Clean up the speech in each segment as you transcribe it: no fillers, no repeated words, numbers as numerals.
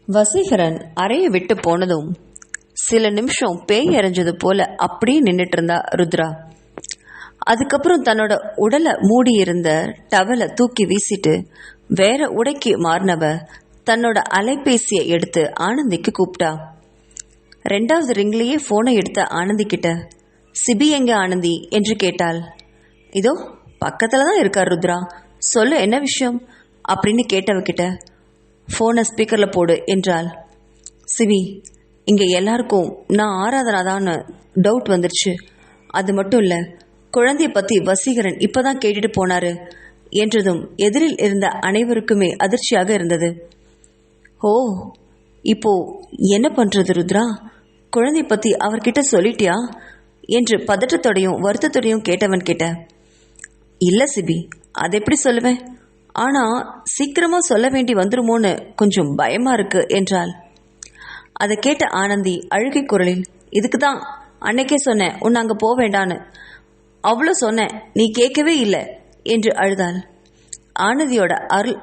வசீகரன் அறையை விட்டு போனதும் சில நிமிஷம் பேய் எறிஞ்சது போல அப்படியே நின்றுட்டு இருந்தா ருத்ரா. அதுக்கப்புறம் தன்னோட உடலை மூடி இருந்த டவலை தூக்கி வீசிட்டு வேற உடைக்கு மாறினவ தன்னோட அலைபேசியை எடுத்து ஆனந்திக்கு கூப்பிட்டா. 2வது ரிங்லேயே போனை எடுத்த ஆனந்தி கிட்ட, சிபி எங்க ஆனந்தி என்று கேட்டாள். இதோ பக்கத்துல தான் இருக்கார் ருத்ரா, சொல்லு என்ன விஷயம் அப்படின்னு கேட்டவகிட்ட, ஃபோனை ஸ்பீக்கரில் போடு என்றாள். சிவி, இங்கே எல்லாருக்கும் நான் ஆராதனாதான்னு டவுட் வந்துருச்சு. அது மட்டும் இல்லை, குழந்தைய பற்றி வசீகரன் இப்போ தான் கேட்டுட்டு போனாரு என்றதும் எதிரில் இருந்த அனைவருக்குமே அதிர்ச்சியாக இருந்தது. ஓ, இப்போ என்ன பண்ணுறது ருத்ரா, குழந்தைய பற்றி அவர்கிட்ட சொல்லிட்டியா என்று பதற்றத்தோடையும் வருத்தத்தோடையும் கேட்டவன் கிட்ட, இல்லை சிபி, அதை எப்படி சொல்லுவேன், ஆனால் சீக்கிரமாக சொல்ல வேண்டி வந்துருமோன்னு கொஞ்சம் பயமாக இருக்கு என்றாள். அதை கேட்ட ஆனந்தி அழுகை குரலில், இதுக்கு தான் அன்னைக்கே சொன்னேன் உன்னை அங்கே போக வேண்டான்னு, அவ்வளோ சொன்னேன் நீ கேட்கவே இல்லை என்று அழுதாள். ஆனந்தியோட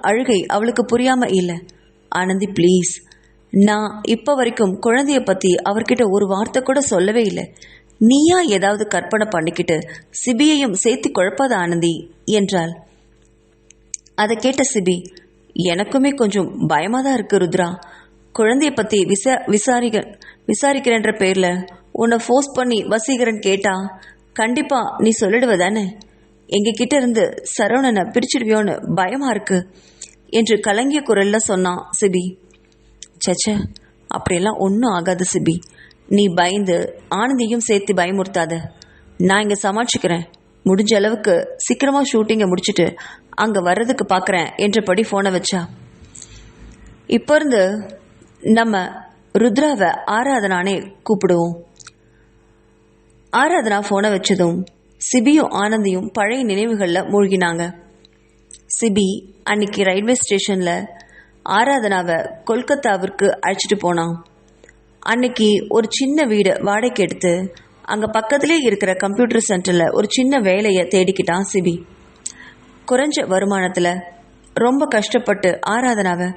அழுகை அவளுக்கு புரியாம இல்லை. ஆனந்தி ப்ளீஸ், நான் இப்போ வரைக்கும் குழந்தைய பற்றி அவர்கிட்ட ஒரு வார்த்தை கூட சொல்லவே இல்லை. நீயா ஏதாவது கற்பனை பண்ணிக்கிட்டு சிபியையும் சேர்த்து குழப்பாத ஆனந்தி என்றாள். அதை கேட்ட சிபி, எனக்குமே கொஞ்சம் பயமாக தான் இருக்கு ருத்ரா, குழந்தைய பற்றி விசாரிக்கிறன்ற பேரில் உன்னை ஃபோர்ஸ் பண்ணி வசீகரன் கேட்டா கண்டிப்பாக நீ சொல்லிடுவதானே, எங்ககிட்ட இருந்து சரவணனை பிரிச்சிடுவியோன்னு பயமாக இருக்கு என்று கலங்கிய குரலில் சொன்னான் சிபி. சச்ச, அப்படியெல்லாம் ஒன்றும் ஆகாது சிபி, நீ பயந்து ஆனந்தியும் சேர்த்து பயமுறுத்தாத, நான் இங்கே சமாளிச்சுக்கிறேன், முடிஞ்ச அளவுக்கு சீக்கிரமாக ஷூட்டிங்கை முடிச்சுட்டு அங்கே வர்றதுக்கு பார்க்குறேன் என்றபடி ஃபோனை வச்சா. இப்போ இருந்து நம்ம ருத்ராவை ஆராதனானே கூப்பிடுவோம். ஆராதனா ஃபோனை வச்சதும் சிபியும் ஆனந்தியும் பழைய நினைவுகளில் மூழ்கினாங்க. சிபி அன்னைக்கு ரயில்வே ஸ்டேஷனில் ஆராதனாவை கொல்கத்தாவிற்கு அழைச்சிட்டு போனான். அன்னைக்கு ஒரு சின்ன வீடு வாடகைக்கு எடுத்து அங்கே பக்கத்திலே இருக்கிற கம்ப்யூட்டர் சென்டரில் ஒரு சின்ன வேலையை தேடிக்கிட்டான் சிபி. குறைஞ்ச வருமானத்தில் ரொம்ப கஷ்டப்பட்டு ஆராதனாவை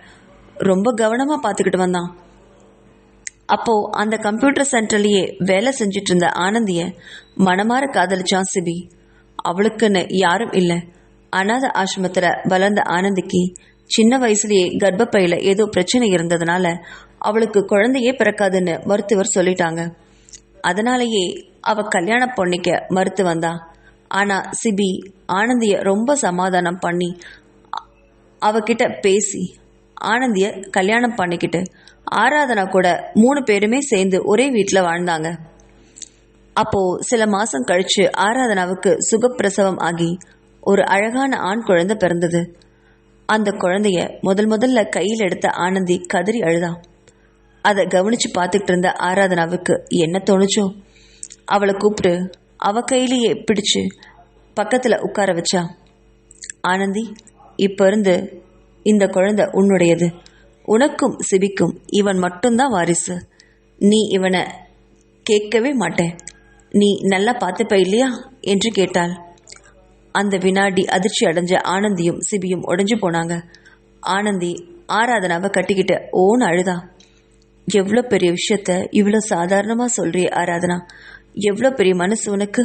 ரொம்ப கவனமாக பார்த்துக்கிட்டு வந்தான். அப்போது அந்த கம்ப்யூட்டர் சென்டர்லேயே வேலை செஞ்சிட்டு இருந்த ஆனந்தியை மனமாற காதலிச்சான் சிபி. அவளுக்குன்னு யாரும் இல்லை. அநாத ஆசிரமத்தில் வளர்ந்த ஆனந்திக்கு சின்ன வயசுலேயே கர்ப்பப்பையில் ஏதோ பிரச்சனை இருந்ததுனால அவளுக்கு குழந்தையே பிறக்காதுன்னு மருத்துவர் சொல்லிட்டாங்க. அதனாலேயே அவள் கல்யாணம் பண்ணிக்க மறுத்து வந்தா. ஆனால் சிபி ஆனந்தியை ரொம்ப சமாதானம் பண்ணி அவகிட்ட பேசி ஆனந்தியை கல்யாணம் பண்ணிக்கிட்டு ஆராதனா கூட 3 பேருமே சேர்ந்து ஒரே வீட்டில் வாழ்ந்தாங்க. அப்போது சில மாதம் கழித்து ஆராதனாவுக்கு சுகப்பிரசவம் ஆகி ஒரு அழகான ஆண் குழந்தை பிறந்தது. அந்த குழந்தைய முதல்ல கையில் எடுத்த ஆனந்தி கதறி அழுதான். அதை கவனித்து பார்த்துக்கிட்டு இருந்த ஆராதனாவுக்கு என்ன தோணுச்சோ அவளை கூப்பிட்டு அவ கையிலேயே பிடிச்சு பக்கத்தில் உட்கார வச்சா. ஆனந்தி, இப்போ இருந்து இந்த குழந்தை உன்னுடையது, உனக்கும் சிபிக்கும் இவன் மட்டும்தான் வாரிசு, நீ இவனை கேட்கவே மாட்டேன், நீ நல்லா பார்த்துப்ப இல்லையா என்று கேட்டாள். அந்த வினாடி அதிர்ச்சி அடைஞ்ச ஆனந்தியும் சிபியும் உடைஞ்சு போனாங்க. ஆனந்தி ஆராதனாவை கட்டிக்கிட்டு ஓன்னு அழுதா. எவ்வளோ பெரிய விஷயத்த இவ்வளோ சாதாரணமாக சொல்றியே ஆராதனா, எவ்வளோ பெரிய மனசு உனக்கு,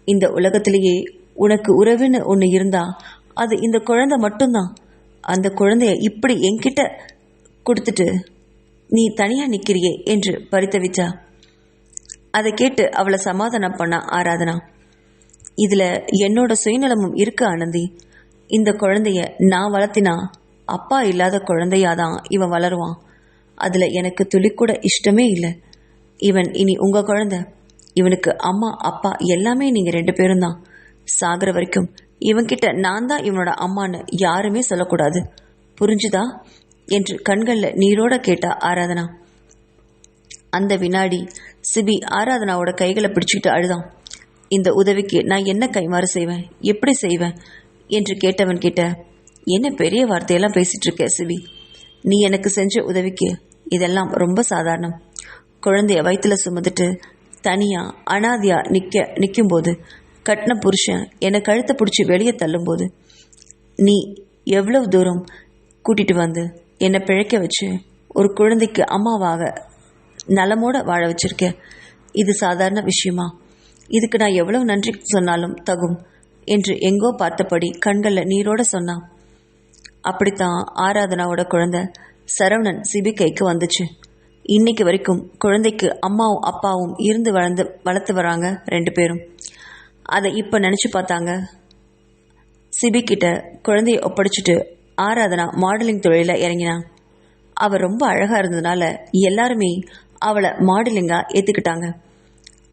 இந்த உலகத்திலேயே உனக்கு உறவுன்னு ஒன்று இருந்தா அது இந்த குழந்தை மட்டும்தான், அந்த குழந்தைய இப்படி என்கிட்ட கொடுத்துட்டு நீ தனியாக நிற்கிறியே என்று பரிதவிச்சா. அதை கேட்டு அவளை சமாதானம் பண்ணா ஆராதனா. இதில் என்னோட சுயநலமும் இருக்கு ஆனந்தி, இந்த குழந்தைய நான் வளர்த்தினா அப்பா இல்லாத குழந்தையாதான் இவன் வளருவான், அதில் எனக்கு துளிக்கூட இஷ்டமே இல்லை. இவன் இனி உங்கள் குழந்தை, இவனுக்கு அம்மா அப்பா எல்லாமே நீங்கள் 2 பேரும் தான். சாகிற வரைக்கும் இவன்கிட்ட நான் தான் இவனோட அம்மான்னு யாருமே சொல்லக்கூடாது, புரிஞ்சுதா என்று கண்களில் நீரோட கேட்டா ஆராதனா. அந்த வினாடி சிபி ஆராதனாவோட கைகளை பிடிச்சிக்கிட்டு அழுதான். இந்த உதவிக்கு நான் என்ன கைமாறு செய்வேன், எப்படி செய்வேன் என்று கேட்டவன் கிட்ட, என்ன பெரிய வார்த்தையெல்லாம் பேசிகிட்டு இருக்க சிபி, நீ எனக்கு செஞ்ச உதவிக்கு இதெல்லாம் ரொம்ப சாதாரணம். குழந்தைய வயிற்றில் சுமந்துட்டு தனியாக அனாதியாக நிற்கும்போது, கட்டின புருஷன் என்னை கழுத்தை பிடிச்சி வெளியே தள்ளும்போது, நீ எவ்வளவு தூரம் கூட்டிகிட்டு வந்து என்னை பிழைக்க வச்சு ஒரு குழந்தைக்கு அம்மாவாக நலமோட வாழ வச்சிருக்க. இது சாதாரண விஷயமா? இதுக்கு நான் எவ்வளவு நன்றி சொன்னாலும் தகும் என்று எங்கோ பார்த்தபடி கண்களில் நீரோட சொன்னான். அப்படித்தான் ஆராதனாவோட குழந்தை சரவணன் சிபி கைக்கு வந்துச்சு. இன்னைக்கு வரைக்கும் குழந்தைக்கு அம்மாவும் அப்பாவும் இருந்து வளர்த்து வராங்க 2 பேரும். அதை இப்போ நினச்சி பார்த்தாங்க. சிபி கிட்ட குழந்தைய ஒப்படைச்சிட்டு ஆராதனா மாடலிங் தொழிலில் இறங்கினான். அவள் ரொம்ப அழகாக இருந்ததுனால எல்லாருமே அவளை மாடலிங்காக ஏற்றுக்கிட்டாங்க.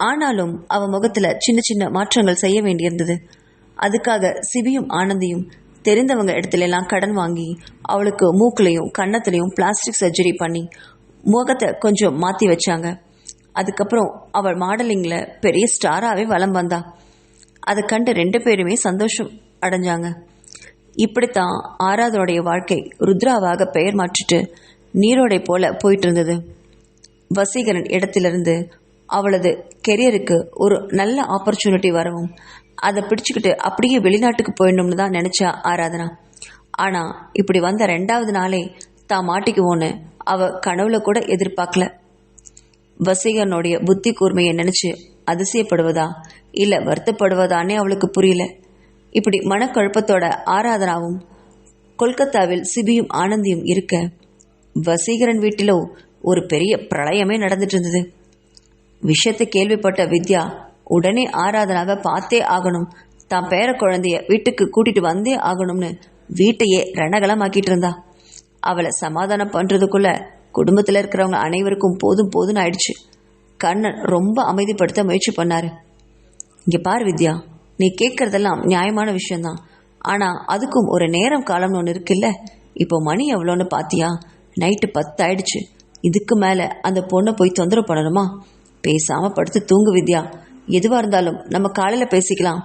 ஆனாலும் அவள் முகத்தில் சின்ன சின்ன மாற்றங்கள் செய்ய வேண்டியிருந்தது. அதுக்காக சிபியும் ஆனந்தியும் தெரிந்தவங்க இடத்துலலாம் கடன் வாங்கி அவளுக்கு மூக்குலையும் கன்னத்துலையும் பிளாஸ்டிக் சர்ஜரி பண்ணி முகத்தை கொஞ்சம் மாற்றி வச்சாங்க. அதுக்கப்புறம் அவள் மாடலிங்கில் பெரிய ஸ்டாராகவே வலம் வந்தா. அதை கண்டு 2 பேருமே சந்தோஷம் அடைஞ்சாங்க. இப்படித்தான் ஆராதனுடைய வாழ்க்கை ருத்ராவாக பெயர் மாற்றிட்டு நீரோடை போல போயிட்டு இருந்தது. வசீகரன் இடத்திலிருந்து அவளது கெரியருக்கு ஒரு நல்ல ஆப்பர்ச்சுனிட்டி வரவும் அதை பிடிச்சிக்கிட்டு அப்படியே வெளிநாட்டுக்கு போயிடணும்னு தான் நினச்சா ஆராதனா. ஆனால் இப்படி வந்த 2வது நாளே தான் மாட்டிக்குவோன்னு அவ கனவுல கூட எதிர்பார்க்கல. வசீகரனுடைய புத்தி கூர்மையை நினச்சி அதிசயப்படுவதா இல்லை வருத்தப்படுவதானே அவளுக்கு புரியல. இப்படி மனக்குழப்பத்தோட ஆராதனாவும் கொல்கத்தாவில் சிபியும் ஆனந்தியும் இருக்க வசீகரன் வீட்டிலோ ஒரு பெரிய பிரளயமே நடந்துட்டு இருந்தது. விஷயத்தை கேள்விப்பட்ட வித்யா உடனே ஆராதனாவை பார்த்தே ஆகணும், தான் பேர குழந்தைய வீட்டுக்கு கூட்டிட்டு வந்தே ஆகணும்னு வீட்டையே ரணகலமாக்கிட்டு இருந்தா. அவளை சமாதானம் பண்றதுக்குள்ள குடும்பத்தில் இருக்கிறவங்க அனைவருக்கும் போதும் போதும்னு ஆயிடுச்சு. கண்ணன் ரொம்ப அமைதிப்படுத்த முயற்சி பண்ணாரு. இங்கே பார் வித்யா, நீ கேட்கறதெல்லாம் நியாயமான விஷயம்தான். ஆனால் அதுக்கும் ஒரு நேரம் காலம்னு ஒன்று இருக்குல்ல. இப்போ மணி எவ்வளோன்னு பார்த்தியா? நைட்டு 10 ஆயிடுச்சு. இதுக்கு மேலே அந்த பொண்ணை போய் தொந்தரவு பண்ணணுமா? பேசாமல் படுத்து தூங்கு வித்யா. எதுவாக இருந்தாலும் நம்ம காலையில் பேசிக்கலாம்.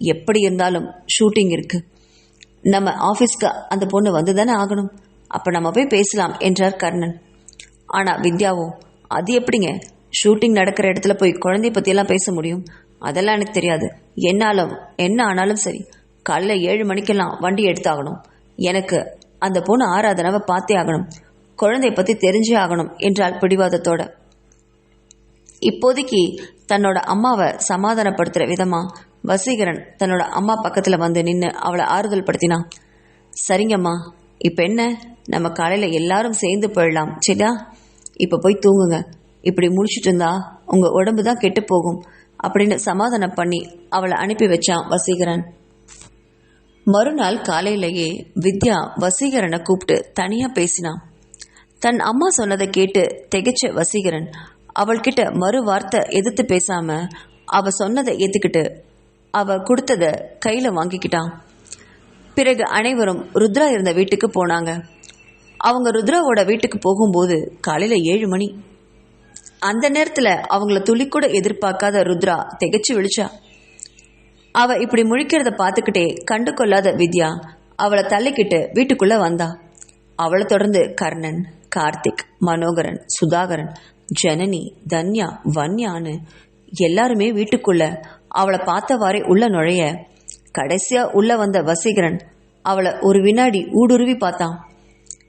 எப்படி இருந்தாலும் ஷூட்டிங் இருக்குது. நம்ம ஆஃபீஸ்க்கு அந்த பொண்ணு வந்து தானே ஆகணும். அப்போ நம்ம போய் பேசலாம் என்றார் கர்ணன். ஆனால் வித்யாவோ, அது எப்படிங்க? ஷூட்டிங் நடக்கிற இடத்துல போய் குழந்தைய பற்றியெல்லாம் பேச முடியும்? அதெல்லாம் எனக்கு தெரியாது. என்ன ஆனாலும் சரி, காலையில் 7 மணிக்கெல்லாம் வண்டி எடுத்தாகணும். எனக்கு அந்த பொண்ணு ஆராதனாவை பார்த்தே ஆகணும். குழந்தைய பற்றி தெரிஞ்சே ஆகணும் என்றால் பிடிவாதத்தோட. இப்போதைக்கு தன்னோட அம்மாவை சமாதானப்படுத்துகிற விதமாக வசீகரன் தன்னோட அம்மா பக்கத்தில் வந்து நின்று அவளை ஆறுதல் படுத்தினான். சரிங்கம்மா, இப்போ என்ன, நம்ம காலையில் எல்லாரும் சேர்ந்து போயிடலாம் சரியா? இப்போ போய் தூங்குங்க. இப்படி முடிச்சுட்டு இருந்தா உங்கள் உடம்பு தான் கெட்டு போகும் அப்படின்னு சமாதானம் பண்ணி அவளை அனுப்பி வச்சான் வசீகரன். மறுநாள் காலையிலேயே வித்யா வசீகரனை கூப்பிட்டு தனியாக பேசினான். தன் அம்மா சொன்னதை கேட்டு திகைச்ச வசீகரன் அவள்கிட்ட மறு வார்த்தை எதிர்த்து பேசாம அவ சொன்னதை ஏற்றுக்கிட்டு அவ கொடுத்ததை கையில் வாங்கிக்கிட்டான். பிறகு அனைவரும் ருத்ரா இருந்த வீட்டுக்கு போனாங்க. அவங்க ருத்ராவோட வீட்டுக்கு போகும்போது காலையில் 7 மணி. அந்த நேரத்தில் அவங்கள துளி கூட எதிர்பார்க்காத ருத்ரா திகைச்சு விழிச்சா. அவ இப்படி முழிக்கிறத பார்த்துக்கிட்டே கண்டு கொள்ளாத வித்யா அவளை தள்ளிக்கிட்டு வீட்டுக்குள்ள வந்தா. அவளை தொடர்ந்து கர்ணன், கார்த்திக், மனோகரன், சுதாகரன், ஜனனி, தன்யா, வன்யான்னு எல்லாருமே வீட்டுக்குள்ள அவளை பார்த்தவாறே உள்ள நுழைய கடைசியா உள்ள வந்த வசீகரன் அவளை ஒரு வினாடி ஊடுருவி பார்த்தான்.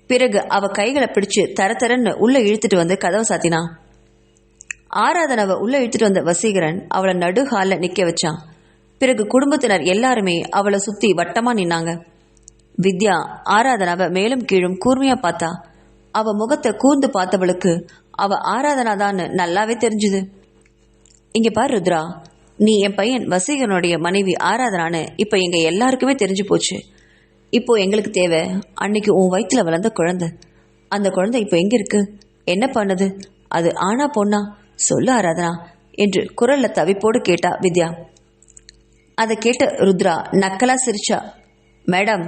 பிறகு அவ கைகளை பிடிச்சு தரன்னு உள்ள இழுத்துட்டு வந்து கதவை சாத்தினான். ஆராதனாவை உள்ள இழுத்துட்டு வந்த வசீகரன் அவளை நடு ஹாலில் நிற்க வச்சான். பிறகு குடும்பத்தினர் எல்லாருமே அவளை சுற்றி வட்டமாக நின்னாங்க. வித்யா ஆராதனாவை மேலும் கீழும் கூர்மையாக பார்த்தா. அவள் முகத்தை கூர்ந்து பார்த்தவளுக்கு அவள் ஆராதனா தான் நல்லாவே தெரிஞ்சுது. இங்கே பார் ருத்ரா, நீ என் பையன் வசீகரனுடைய மனைவி ஆராதனான்னு இப்போ எங்கள் எல்லாருக்குமே தெரிஞ்சு போச்சு. இப்போ எங்களுக்கு தேவை அன்னைக்கு உன் வயிற்றில் வளர்ந்த குழந்தை. அந்த குழந்தை இப்போ எங்கே இருக்கு? என்ன பண்ணுது? அது ஆனா பொண்ணா? சொல்லு ஆராதனா என்று குரலில் தவிப்போடு கேட்டா வித்யா. அதை கேட்ட ருத்ரா நக்கலா சிரிச்சா. மேடம்,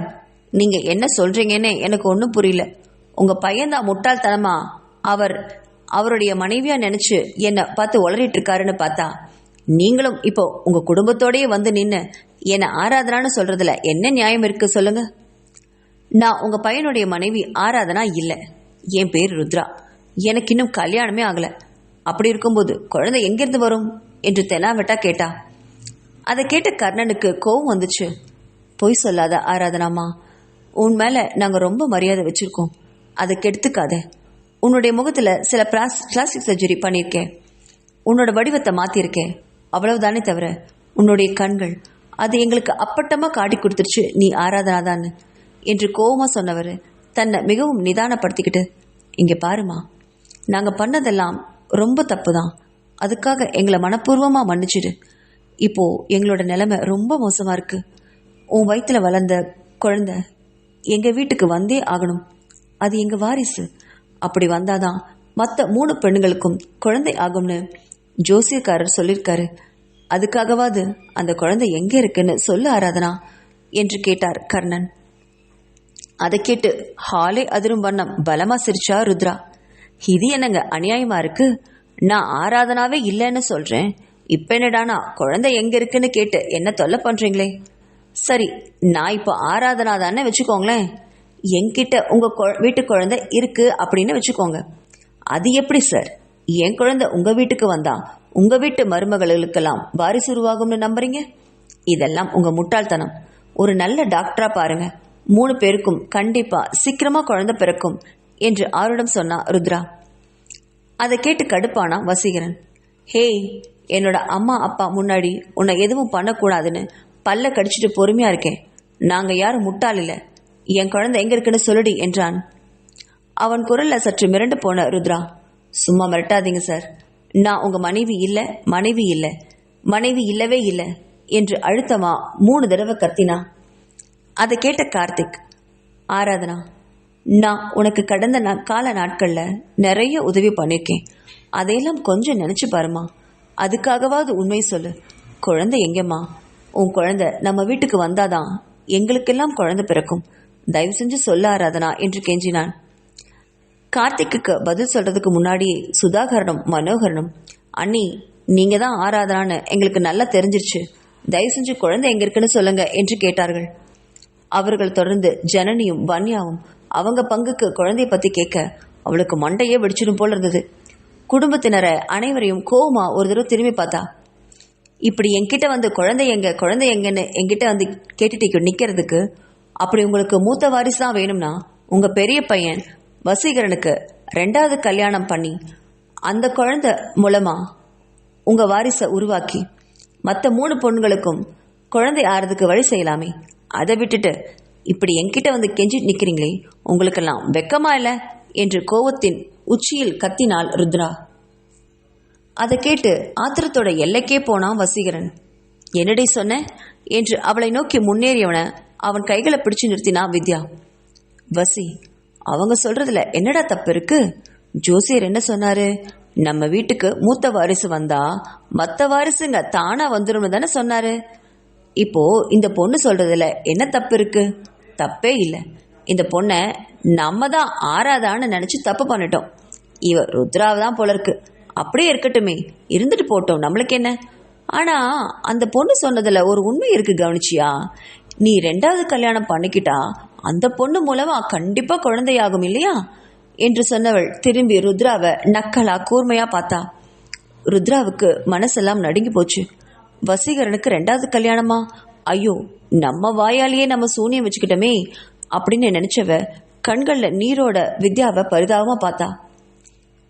நீங்கள் என்ன சொல்கிறீங்கன்னு எனக்கு ஒன்றும் புரியல. உங்கள் பையன்தான் முட்டாள்தனமா அவருடைய மனைவியாக நினச்சி என்னை பார்த்து உளறிட்டு இருக்காருன்னு பார்த்தா, நீங்களும் இப்போ உங்கள் குடும்பத்தோடையே வந்து நின்று என்னை ஆராதனான்னு சொல்கிறதுல என்ன நியாயம் இருக்குது சொல்லுங்க? நான் உங்கள் பையனுடைய மனைவி ஆராதனா இல்லை. என் பேர் ருத்ரா. எனக்கு இன்னும் கல்யாணமே ஆகலை. அப்படி இருக்கும்போது குழந்தை எங்கேருந்து வரும் என்று தெனாவெட்டா கேட்டா. அதை கேட்ட கர்ணனுக்கு கோவம் வந்துச்சு. பொய் சொல்லாத ஆராதனாமா, உன் மேலே நாங்கள் ரொம்ப மரியாதை வச்சுருக்கோம். அதை கெடுத்துக்காத. உன்னுடைய முகத்தில் சில பிளாஸ்டிக் சர்ஜரி பண்ணியிருக்கேன், உன்னோட வடிவத்தை மாற்றிருக்கேன், அவ்வளவுதானே தவிர உன்னுடைய கண்கள் அது எங்களுக்கு அப்பட்டமாக காட்டி கொடுத்துருச்சு நீ ஆராதனாதான்னு என்று கோவமாக சொன்னவர் தன்னை மிகவும் நிதானப்படுத்திக்கிட்டு, இங்கே பாருமா, நாங்கள் பண்ணதெல்லாம் ரொம்ப தப்பு தான், அதுக்காக எங்களை மனப்பூர்வமாக மன்னிச்சிடு. இப்போது எங்களோட நிலைமை ரொம்ப மோசமாக இருக்குது. உன் வயிற்றில் வளர்ந்த குழந்தை எங்கள் வீட்டுக்கு வந்தே ஆகணும். அது எங்கள் வாரிசு. அப்படி வந்தாதான் மற்ற 3 பெண்களுக்கும் குழந்தை ஆகும்னு ஜோசியக்காரர் சொல்லியிருக்காரு. அதுக்காகவாது அந்த குழந்தை எங்கே இருக்குன்னு சொல்லு ஆராதனா என்று கேட்டார் கர்ணன். அதை கேட்டு ஹாலே அதிரும் வண்ணம் பலமா சிரிச்சா ருத்ரா. இது என்னங்க அநியாயமா இருக்கு? நான் ஆராதனாவே இல்லைன்னு சொல்றேன், இப்ப என்னடானா குழந்தை எங்க இருக்குன்னு கேட்டு என்ன தொல்லை பண்றீங்களே. சரி, நான் இப்போ ஆராதனா தானே வச்சுக்கோங்களேன், என்கிட்ட உங்க வீட்டு குழந்தை இருக்கு அப்படின்னு வச்சுக்கோங்க. அது எப்படி சார் என் குழந்தை உங்க வீட்டுக்கு வந்தா உங்க வீட்டு மருமகளுக்கெல்லாம் வாரிசு உருவாகும்னு நம்புறீங்க? இதெல்லாம் உங்க முட்டாள்தனம். ஒரு நல்ல டாக்டரா பாருங்க, 3 பேருக்கும் கண்டிப்பா சீக்கிரமா குழந்தை பிறக்கும் என்று ஆருடம் சொன்னா ருத்ரா. அதை கேட்டு கடுப்பானா வசீகரன். ஹேய், என்னோட அம்மா அப்பா முன்னாடி உன்னை எதுவும் பண்ணக்கூடாதுன்னு பல்ல கடிச்சிட்டு பொறுமையா இருக்கேன். நாங்க யாரும் முட்டாள் இல்லை. என் குழந்தை எங்க இருக்குன்னு சொல்லுடி என்றான். அவன் குரல்ல சற்று மிரண்டு போன ருத்ரா, சும்மா மிரட்டாதீங்க சார், நான் உங்க மனைவி இல்லை, மனைவி இல்லை, மனைவி இல்லவே இல்லை என்று அழுத்தமா 3 தடவை கத்தினா. அதை கேட்ட கார்த்திக், ஆராதனா, நான் உனக்கு கடந்த கால நாட்கள்ல நிறைய உதவி பண்ணியிருக்கேன், அதையெல்லாம் கொஞ்சம் நினைச்சு பாருமா. அதுக்காகவாவது உண்மை சொல்லு, குழந்தை எங்கேம்மா? உன் குழந்தை நம்ம வீட்டுக்கு வந்தாதான் எங்களுக்கெல்லாம் குழந்தை பிறக்கும். தயவு செஞ்சு சொல்ல ஆராதனா என்று கெஞ்சினான். கார்த்திக்கு பதில் சொல்றதுக்கு முன்னாடி சுதாகரனும் மனோகரனும், அண்ணி நீங்க தான் ஆராதனான்னு எங்களுக்கு நல்லா தெரிஞ்சிருச்சு, தயவு செஞ்சு குழந்தை எங்க இருக்குன்னு சொல்லுங்க என்று கேட்டார்கள். அவர்கள் தொடர்ந்து ஜனனியும் வன்யாவும் அவங்க பங்குக்கு குழந்தைய பத்தி கேட்க அவளுக்கு மண்டையே வெடிச்சிடும் போல இருந்தது. குடும்பத்தினரை அனைவரையும் கோவமா ஒரு தடவை திரும்பி பார்த்தா. இப்படி என்கிட்ட வந்து குழந்தை எங்கன்னு என்கிட்ட வந்து கேட்டுட்டு நிக்கிறதுக்கு, அப்படி உங்களுக்கு மூத்த வாரிசு தான் வேணும்னா உங்க பெரிய பையன் வசீகரனுக்கு 2வது கல்யாணம் பண்ணி அந்த குழந்தை மூலமா உங்க வாரிசை உருவாக்கி மற்ற 3 பொண்ணுங்களுக்கும் குழந்தை ஆறதுக்கு வழி செய்யலாமே. அதை விட்டுட்டு இப்படி என்கிட்ட வந்து கெஞ்சி நிக்கிறீங்களே, உங்களுக்கெல்லாம் வெக்கமா இல்லை என்று கோவத்தின் உச்சியில் கத்தினாள் ருத்ரா. அதை கேட்டு ஆத்திரத்தோட எல்லைக்கே போனான் வசீகரன். என்னடே சொன்ன என்று அவளை நோக்கி முன்னேறியவன அவன் கைகளை பிடிச்சு நிறுத்தினா வித்யா. வசி, அவங்க சொல்றதுல என்னடா தப்பு இருக்கு? ஜோசியர் என்ன சொன்னாரு? நம்ம வீட்டுக்கு மூத்த வாரிசு வந்தா மற்ற வாரிசுங்க தானா வந்துடும் தானே சொன்னாரு. இப்போ இந்த பொண்ணு சொல்றதுல என்ன தப்பு இருக்கு? தப்பே இல்லை. இந்த பொண்ணை நம்ம தான் ஆராதான்னு நினைச்சு தப்பு பண்ணிட்டோம். இவ ருத்ராவை தான் போல இருக்கு. அப்படியே இருக்கட்டுமே, இருந்துட்டு போட்டோம், நம்மளுக்கு என்ன. ஆனா அந்த பொண்ணு சொன்னதுல ஒரு உண்மை இருக்கு, கவனிச்சியா? நீ 2வது கல்யாணம் பண்ணிக்கிட்டா அந்த பொண்ணு மூலமா கண்டிப்பா குழந்தையாகும் இல்லையா என்று சொன்னவள் திரும்பி ருத்ராவை நக்கலா கூர்மையா பார்த்தா. ருத்ராவுக்கு மனசெல்லாம் நடுங்கி போச்சு. வசீகரனுக்கு 2வது கல்யாணமா? ஐயோ, நம்ம வாயாலேயே நம்ம சூனியம் வச்சுக்கிட்டோமே அப்படின்னு நினைச்சவ கண்கள்ல நீரோட வித்யாவை பரிதாபமா பார்த்தா.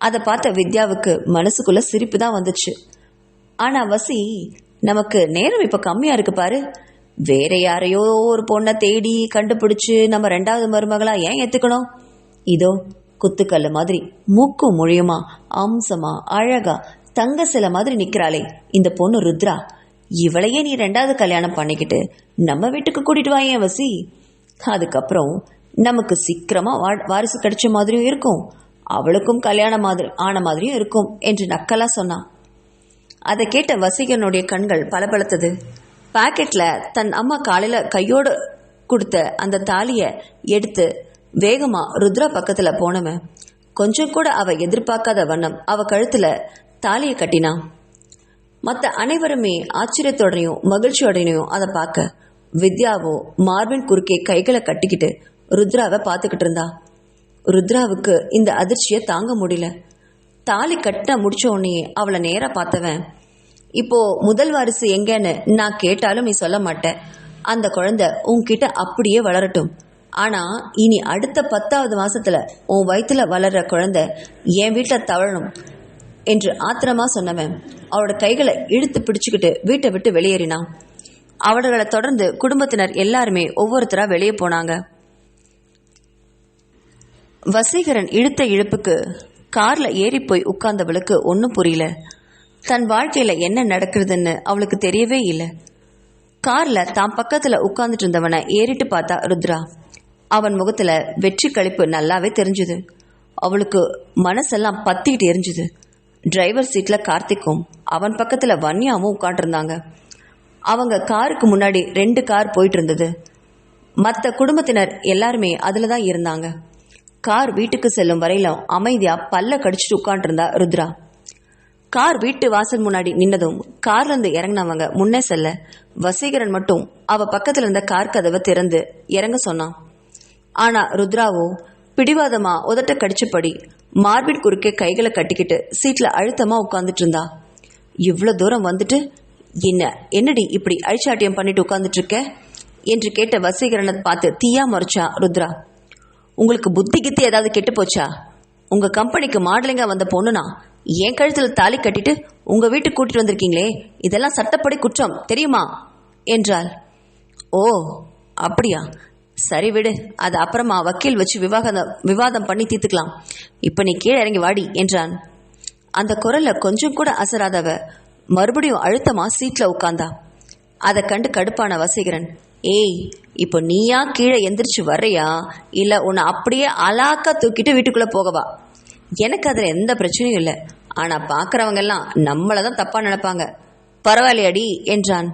அதை பார்த்த வித்யாவுக்கு மனசுக்குள்ள சிரிப்பு தான் வந்துச்சு. ஆனா வசி, நமக்கு நேரம் இப்ப கம்மியா இருக்கு பாரு, வேற யாரையோ ஒரு பொண்ணை தேடி கண்டுபிடிச்சு நம்ம 2வது மருமகளா ஏன் ஏத்துக்கணும்? இதோ குத்துக்கல்லு மாதிரி மூக்கும் மொழியுமா அம்சமா அழகா தங்க சில மாதிரி நிக்கிறாளே இந்த பொண்ணு ருத்ரா, இவளையே நீ 2வது கல்யாணம் பண்ணிக்கிட்டு நம்ம வீட்டுக்கு கூட்டிட்டு வா ஏன் வசி. அதுக்கப்புறம் நமக்கு சீக்கிரமா வாரிசு கிடைச்ச மாதிரியும் இருக்கும், அவளுக்கும் கல்யாணம் ஆன மாதிரியும் இருக்கும் என்று நக்கலா சொன்னான். அதை கேட்ட வசீகரனுடைய கண்கள் பளபளத்தது. பாக்கெட்ல தன் அம்மா காலையில கையோடு கொடுத்த அந்த தாலியை எடுத்து வேகமா ருத்ரா பக்கத்துல போனவன் கொஞ்சம் கூட அவ எதிர்பார்க்காத வண்ணம் அவ கழுத்துல தாலியை கட்டினான். மற்ற அனைவருமே ஆச்சரியத்தோடையும் மகிழ்ச்சியோடையும் அதை பார்க்க வித்யாவோ மார்பின் குறுக்கே கைகளை கட்டிக்கிட்டு ருத்ராவை பார்த்துக்கிட்டு இருந்தா. ருத்ராவுக்கு இந்த அதிர்ச்சியை தாங்க முடியல. தாலி கட்ட முடிச்ச உடனே அவளை நேரா பார்த்தவன், இப்போ முதல் வாரிசு எங்கன்னு நான் கேட்டாலும் நீ சொல்ல மாட்ட, அந்த குழந்தை உன்கிட்ட அப்படியே வளரட்டும், ஆனா இனி அடுத்த 10வது மாசத்துல உன் வயிற்றுல வளர்ற குழந்தை என் வீட்டில் தவழணும் என்று ஆத்திரமா சொன்னவன் அவளோட கைகளை இழுத்து பிடிச்சுக்கிட்டு வீட்டை விட்டு வெளியேறினான். அவர்களை தொடர்ந்து குடும்பத்தினர் எல்லாருமே ஒவ்வொருத்தரா வெளியே போனாங்க. வசீகரன் இழுத்த இழுப்புக்கு கார்ல ஏறி போய் உட்கார்ந்தவளுக்கு ஒன்றும் புரியல. தன் வாழ்க்கையில என்ன நடக்குதுன்னு அவளுக்கு தெரியவே இல்லை. கார்ல தான் பக்கத்துல உட்கார்ந்துட்டு இருந்தவனை ஏறிட்டு பார்த்தா ருத்ரா. அவன் முகத்துல வெற்றி களிப்பு நல்லாவே தெரிஞ்சுது. அவளுக்கு மனசெல்லாம் பத்திக்கிட்டு எரிஞ்சுது. டிரைவர் சீட்ல கார்த்திக்கும் அவன் பக்கத்துல வன்யாவும் உட்காண்டிருந்தாங்க. அவங்க காருக்கு முன்னாடி 2 கார் போயிட்டு இருந்தது. மற்ற குடும்பத்தினர் எல்லாருமே அதுல தான் இருந்தாங்க. கார் வீட்டுக்கு செல்லும் வரையிலும் அமைதியா பல்ல கடிச்சிட்டு உட்காண்டிருந்தா ருத்ரா. கார் வீட்டு வாசல் முன்னாடி நின்னதும் கார்ல இருந்து இறங்கினவங்க முன்னே செல்ல வசீகரன் மட்டும் அவ பக்கத்துல இருந்த கார் கதவை திறந்து இறங்க சொன்னான். ஆனா ருத்ராவோ பிடிவாதமா உதட்ட கடிச்சபடி மார்பின் குறுக்கே கைகளை கட்டிக்கிட்டு சீட்ல அழுத்தமா உட்கார்ந்துட்டு இருந்தா. இவ்வளவு தூரம் வந்துட்டு என்னடி இப்படி அழிச்சாட்டியம் பண்ணிட்டு உட்கார்ந்துட்டு இருக்க என்று கேட்ட வசீகரனை பார்த்து தீயா மறைச்சா ருத்ரா. உங்களுக்கு புத்தி கித்தி ஏதாவது கெட்டு போச்சா? உங்க கம்பெனிக்கு மாடலிங்கா வந்த பொண்ணுனா என் கழுத்துல தாலி கட்டிட்டு உங்க வீட்டுக்கு கூட்டிட்டு வந்திருக்கீங்களே, இதெல்லாம் சட்டப்படி குற்றம் தெரியுமா என்றாள். ஓ அப்படியா, சரி விடு, அது அப்புறமா வக்கீல் வச்சு விவாதம் பண்ணி தீர்த்துக்கலாம். இப்ப நீ கீழே இறங்கி வாடி என்றான். அந்த குரல்ல கொஞ்சம் கூட அசராதவ மறுபடியும் அழுத்தமா சீட்ல உட்கார்ந்தா. அதை கண்டு கடுப்பான வசீகரன், ஏய் இப்போ நீயா கீழே எந்திரிச்சு வர்றியா இல்ல உன்னை அப்படியே அலாக்கா தூக்கிட்டு வீட்டுக்குள்ள போகவா? எனக்கு அதுல எந்த பிரச்சனையும் இல்லை. ஆனா பாக்குறவங்க எல்லாம் நம்மளதான் தப்பா நினைப்பாங்க. பரவாயில்லையடி என்றான்.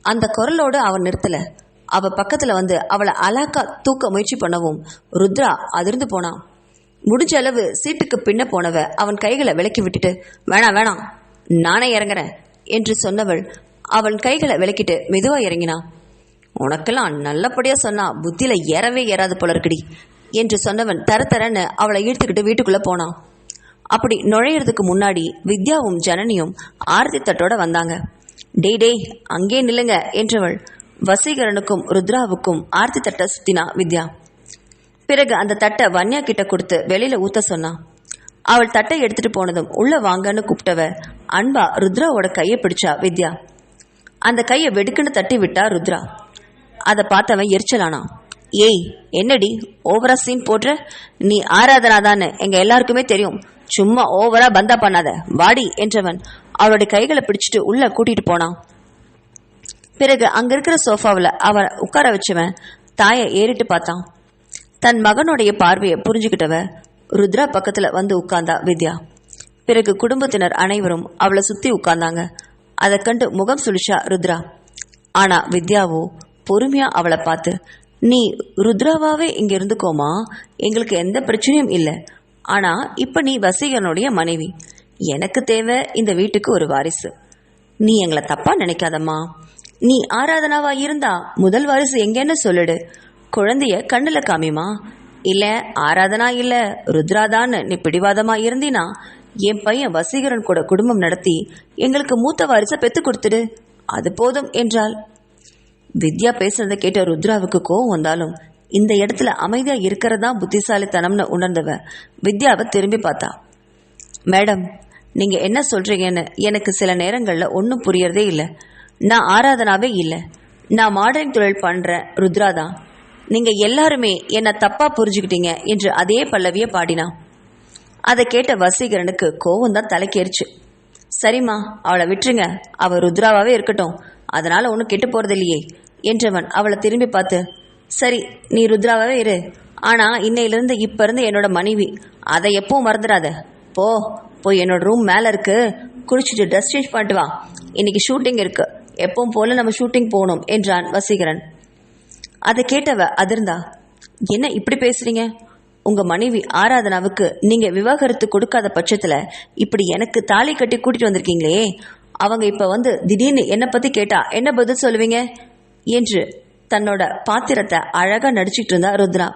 அந்த குரலோடு அவன் நிறுத்தல. அவ பக்கத்துல வந்து அவளை அலாக்கா தூக்க முயற்சி பண்ணவும் ருத்ரா அதிர்ந்து போனான். முடிஞ்ச அளவு சீட்டுக்கு பின்ன போனவ அவன் கைகளை விலக்கி விட்டுட்டு வேணாம் நானே இறங்குறேன் என்று சொன்னவள் அவன் கைகளை விலக்கிட்டு மெதுவா இறங்கினான். உனக்கெல்லாம் நல்லபடியா சொன்னா புத்தியில ஏறாது போல இருக்குடி என்று சொன்னவன் தரன்னு அவளை இழுத்துக்கிட்டு வீட்டுக்குள்ள போனான். அப்படி நுழையிறதுக்கு முன்னாடி வித்யாவும் ஜனனியும் ஆரத்தி தட்டோட வந்தாங்க. டேய் அங்கே நில்லுங்க என்றவள் வசீகரனுக்கும் ருத்ராவுக்கும் ஆரத்தி தட்டை சுத்தினா வித்யா. பிறகு அந்த தட்டை வன்யா கிட்ட கொடுத்து வெளியில ஊத்த சொன்னான். அவள் தட்டை எடுத்துட்டு போனதும் உள்ள வாங்கன்னு கூப்பிட்டவ அன்பா ருத்ராவோட கையை பிடிச்சா வித்யா. அந்த கையை வெடுக்குன்னு தட்டி விட்டா ருத்ரா. அதை பார்த்தவன் எரிச்சலானா. ஏய் என்னடி ஓவரா சீன் போடுற? நீ ஆராதனாதான்னு எங்க எல்லாருக்குமே தெரியும். சும்மா ஓவரா பந்தா பண்ணாத, வாடி என்றவன் அவளுடைய கைகளை பிடிச்சிட்டு உள்ள கூட்டிட்டு போனான். பிறகு அங்க இருக்கிற சோஃபாவில் அவன் உட்கார வச்சவன் தாயை ஏறிட்டு பார்த்தான். தன் மகனுடைய பார்வையை புரிஞ்சுக்கிட்டவ ருத்ரா பக்கத்துல வந்து உட்கார்ந்தா வித்யா. பிறகு குடும்பத்தினர் அனைவரும் அவளை சுத்தி உட்கார்ந்தாங்க. அதை கண்டு முகம் சுழிச்சா ருத்ரா. ஆனா வித்யாவோ பொறுமையா அவளை பார்த்து, நீ ருத்ராவாவே இங்க இருந்துக்கோமா, எங்களுக்கு எந்த பிரச்சனையும் இல்லை. ஆனா இப்ப நீ வசீகரனுடைய மனைவி, எனக்கு தேவை இந்த வீட்டுக்கு ஒரு வாரிசு. நீ எங்களை தப்பா நினைக்காதம்மா. நீ ஆராதனாவா இருந்தா முதல் வாரிசு எங்கன்னு சொல்லிடு, குழந்தைய கண்ணுல காமிமா. இல்ல ஆராதனா இல்ல ருத்ராதான்னு நீ பிடிவாதமா இருந்தினா என் பையன் வசீகரன் கூட குடும்பம் நடத்தி எங்களுக்கு மூத்த வாரிசை பெத்து கொடுத்துடு, அது போதும் என்றாள். வித்யா பேசுறதை கேட்ட ருத்ராவுக்கு கோவம் வந்தாலும் இந்த இடத்துல அமைதியா இருக்கிறதா புத்திசாலித்தனம்னு உணர்ந்தவ வித்யாவை திரும்பி பார்த்தா. மேடம், நீங்க என்ன சொல்றீங்கன்னு எனக்கு சில நேரங்கள்ல ஒன்றும் புரியறதே இல்லை. நான் ஆராதனாவே இல்லை, நான் மாடலிங் தொழில் பண்றேன் ருத்ரா தான். நீங்க எல்லாருமே என்ன தப்பா புரிஞ்சுக்கிட்டீங்க என்று அதே பல்லவிய பாடினா. அதை கேட்ட வசீகரனுக்கு கோவம் தான் தலைக்கேறிச்சு. சரிம்மா அவளை விட்டுருங்க, அவ ருத்ராவாவே இருக்கட்டும், அதனால ஒன்றும் கெட்டு போறது இல்லையே என்றவன் அவளை திரும்பி பார்த்து, சரி நீ ருத்ராவாவே இரு, ஆனா இன்னையிலிருந்து இப்ப இருந்து என்னோட மனைவி, அதை எப்பவும் மறந்துடாத. போய் என்னோட ரூம் மேல இருக்கு, குளிச்சுட்டு ட்ரெஸ் சேஞ்ச் பண்ணிட்டு வா, இன்னைக்கு ஷூட்டிங் இருக்கு, எப்பவும் போல நம்ம ஷூட்டிங் போகணும் என்றான் வசீகரன். அதை கேட்டவ அதிர்ந்தா. என்ன இப்படி பேசுறீங்க? உங்க மனைவி ஆராதனாவுக்கு நீங்க விவாகரத்து கொடுக்காத பட்சத்துல இப்படி எனக்கு தாலி கட்டி கூட்டிட்டு வந்திருக்கீங்களே, அவங்க இப்ப வந்து திடீர்னு என்ன பத்தி கேட்டா என்ன பதில் சொல்லுவீங்க என்று தன்னோட பாத்திரத்தை அழகா நடிச்சுட்டு இருந்தா ருத்ரா.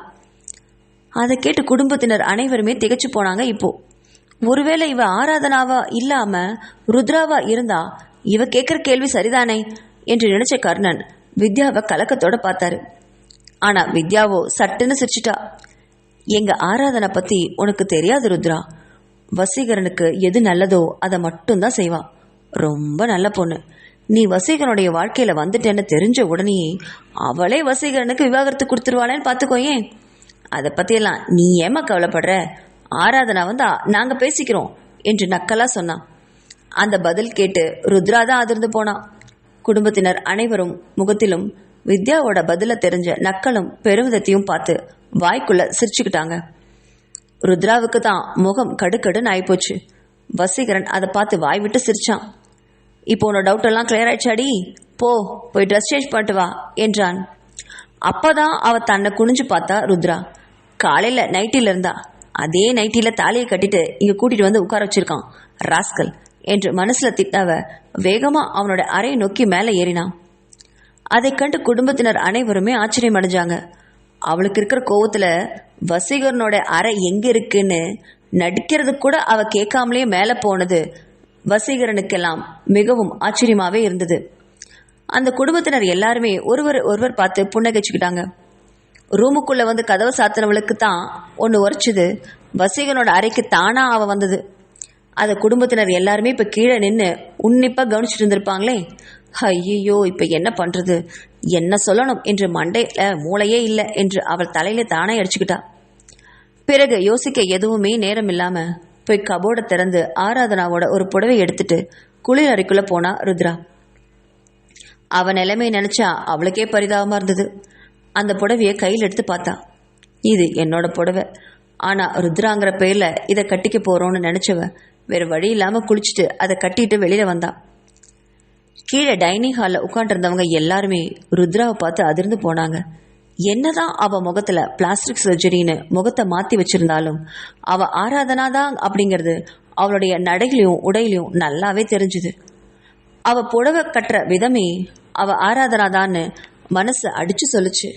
அதை கேட்டு குடும்பத்தினர் அனைவருமே திகைச்சு போனாங்க. இப்போ ஒருவேளை இவ ஆராதனாவா இல்லாம ருத்ராவா இருந்தா இவ கேட்கிற கேள்வி சரிதானே என்று நினைச்ச கர்ணன் வித்யாவை கலக்கத்தோட பார்த்தாரு. ஆனா வித்யாவோ சட்டுன்னு சிரிச்சிட்டா. எங்க ஆராதனை பத்தி உனக்கு தெரியாது ருத்ரா. வசீகரனுக்கு எது நல்லதோ அதை மட்டும்தான் செய்வா. ரொம்ப நல்ல பொண்ணு. நீ வசீகரனுடைய வாழ்க்கையில வந்துட்டேன்னு தெரிஞ்ச உடனேயே அவளே வசீகரனுக்கு விவாகரத்து கொடுத்துருவாளேன்னு பாத்துக்கோயேன். அதை பத்தியெல்லாம் நீ ஏமா கவலைப்படுற? ஆராதனா வந்தா நாங்க பேசிக்கிறோம் என்று நக்கலா சொன்னான். அந்த பதில் கேட்டு ருத்ரா தான் அதிர்ந்து போனான். குடும்பத்தினர் அனைவரும் முகத்திலும் வித்யாவோட பதில தெரிஞ்ச நக்கலும் பெருமிதத்தையும் பார்த்து வாய்க்குள்ள சிரிச்சுக்கிட்டாங்க. ருத்ராவுக்கு தான் முகம் கடுக்கடுன்னு ஆயிப்போச்சு. வசீகரன் அதை பார்த்து வாய் விட்டு சிரிச்சான். இப்போ உன்னோட டவுட் எல்லாம் கிளியர் ஆயிடுச்சாடி, போய் ட்ரெஸ் சேஞ்ச் பண்ணிட்டு வா என்றான். அப்பதான் அவ தன்னை குனிஞ்சு பார்த்தா ருத்ரா. காலையில நைட்டில இருந்தா அதே நைட்டில தாலியை கட்டிட்டு இங்க கூட்டிட்டு வந்து உட்கார வச்சிருக்கான் ராஸ்கல் என்று மனசுல திட்டாவ வேகமா அவனோட அறையை நோக்கி மேலே ஏறினான். அதை கண்டு குடும்பத்தினர் அனைவருமே ஆச்சரியம் அடைஞ்சாங்க. அவளுக்கு இருக்கிற கோவத்துல வசீகரனோட அறை எங்க இருக்குன்னு நடிக்கிறது கூட அவ கேட்காமலே மேல போனது வசீகரனுக்கெல்லாம் மிகவும் ஆச்சரியமாவே இருந்தது. அந்த குடும்பத்தினர் எல்லாருமே ஒருவர் பார்த்து புன்னகைச்சுக்கிட்டாங்க. ரூமுக்குள்ள வந்து கதவை சாத்தினவளுக்கு தான் ஒன்று உரைச்சுது. வசீகரனோட அறைக்கு தானா அவ வந்தது. அதை குடும்பத்தினர் எல்லாருமே இப்ப கீழே நின்று உன்னிப்பா கவனிச்சுட்டு இருந்திருப்பாங்களே. ஐயோ, இப்ப என்ன பண்றது, என்ன சொல்லணும் என்று மண்டையில மூளையே இல்லை என்று அவள் தலையில தானே அடிச்சுக்கிட்டா. பிறகு யோசிக்க எதுவுமே நேரம் இல்லாம போய் கபோர்டை திறந்து ஆராதனாவோட ஒரு புடவை எடுத்துட்டு குளிர் அறைக்குள்ள போனா ருத்ரா. அவ நிலைமை நினைச்சா அவளுக்கே பரிதாபமா இருந்தது. அந்த புடவைய கையில் எடுத்து பார்த்தா. இது என்னோட புடவை. ஆனா ருத்ராங்கிற பேர்ல இதை கட்டிக்க போறோம்னு நினைச்சவ வேற வழி இல்லாம குளிச்சுட்டு அதை கட்டிட்டு வெளியில வந்தா. கீழே டைனிங் ஹாலில் உட்காண்டிருந்தவங்க எல்லாருமே ருத்ராவை பார்த்து அதிர்ந்து போனாங்க. என்னதான் அவ முகத்துல பிளாஸ்டிக் சர்ஜரின்னு முகத்தை மாத்தி வச்சிருந்தாலும் அவ ஆராதனாதான் அப்படிங்கிறது அவளுடைய நடையிலையும் உடையிலையும் நல்லாவே தெரிஞ்சுது. அவ புடவை கட்டுற விதமே அவ ஆராதனாதான்னு மனசு அடிச்சு சொல்லுச்சு.